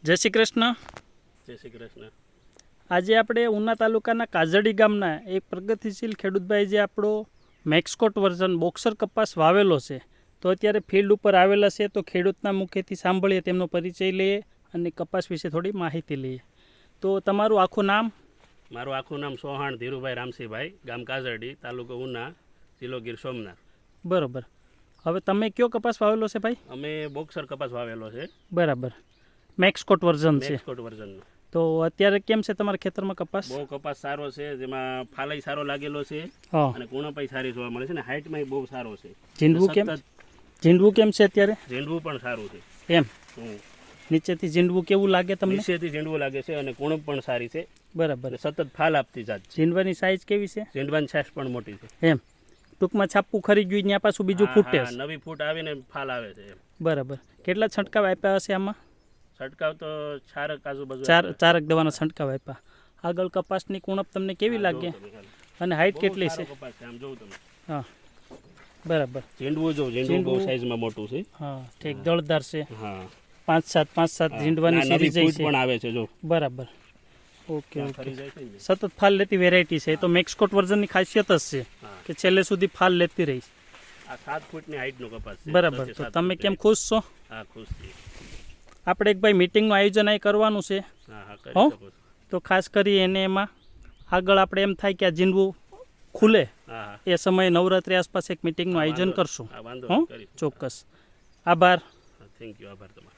જય શ્રી કૃષ્ણ. જય શ્રી કૃષ્ણ. આજે આપણે ઉના તાલુકાના કાજડી ગામના એક પ્રગતિશીલ ખેડૂતભાઈ જે આપણો મેક્સકોટ વર્ઝન બોક્સર કપાસ વાવેલો છે, તો અત્યારે ફિલ્ડ ઉપર આવેલા છે. તો ખેડૂતના મુખેથી સાંભળીએ, તેમનો પરિચય લઈએ અને કપાસ વિશે થોડી માહિતી લઈએ. તો તમારું આખું નામ? મારું આખું નામ સોહાણ ધીરુભાઈ રામસિંહભાઈ, ગામ કાજરડી, તાલુકો ઉના, જિલ્લો ગીર સોમનાથ. બરાબર. હવે તમે કયો કપાસ વાવેલો છે ભાઈ? અમે બોક્સર કપાસ વાવેલો છે. બરાબર. મેક્સકોટ વર્ઝન છે. મેક્સકોટ વર્ઝનનો. તો અત્યારે કેમ છે તમારા ખેતરમાં કપાસ? બહુ કપાસ સારો છે, જેમાં ફાલાઈ સારો લાગેલો છે હા. અને કુણપાઈ સારી જોવા મળે છે ને હાઇટમાં બહુ સારો છે. ઝીંડવું કેમ છે અત્યારે? ઝીંડવું પણ સારું છે. એમ નીચેથી ઝીંડવું કેવું લાગે તમને? નીચેથી ઝીંડવું લાગે છે અને કુણપ પણ સારી છે. બરાબર. સતત ફાલ આપતી જાત. ઝીંડવાની સાઈઝ કેવી છે? ઝીંડવાની સાઈઝ પણ મોટી છે. એમ ટૂંકમાં છાપું ખરી ગયું ત્યાં પાછું બીજું ફૂટે છે. નવી ફૂટ આવીને ફાલ આવે છે. બરાબર. કેટલા છંટકાવ આપ્યા હશે આમાં? છંટકાવ તો ચારક આજુબાજુ ચારક દવાના છંટકાવ આપ્યા. આગળ કપાસની કુણપ તમને કેવી લાગે અને હાઈટ કેટલી છે? આમ જોઉં તમે. હા, બરાબર. ઝીંડવું બહુ સાઈઝમાં મોટું છે. હા, ઠીક. દળદાર છે. હા, 5-7 ઝીંડવાની સિરીઝ છે. પણ આવે છે જો. બરાબર. ઓકે. સતત ફાલ લેતી વેરાયટી છે. એ તો મેક્સકોટ વર્ઝનની ખાસિયત જ છે કે છેલ્લે સુધી ફાલ લેતી રહી. આ 7 ફૂટની હાઈટનો કપાસ છે. બરાબર. તો તમે કેમ ખુશ છો? હા, ખુશ છીએ. આપણે એક ભાઈ મીટિંગનું આયોજન અહીં કરવાનું છે. હા, તો ખાસ કરી એને એમાં આગળ આપણે એમ થાય કે આ ઝીંડવું ખુલે એ સમયે નવરાત્રી આસપાસ એક મીટિંગનું આયોજન કરશું. ચોક્કસ. આભાર. Thank you. આભાર તમારો.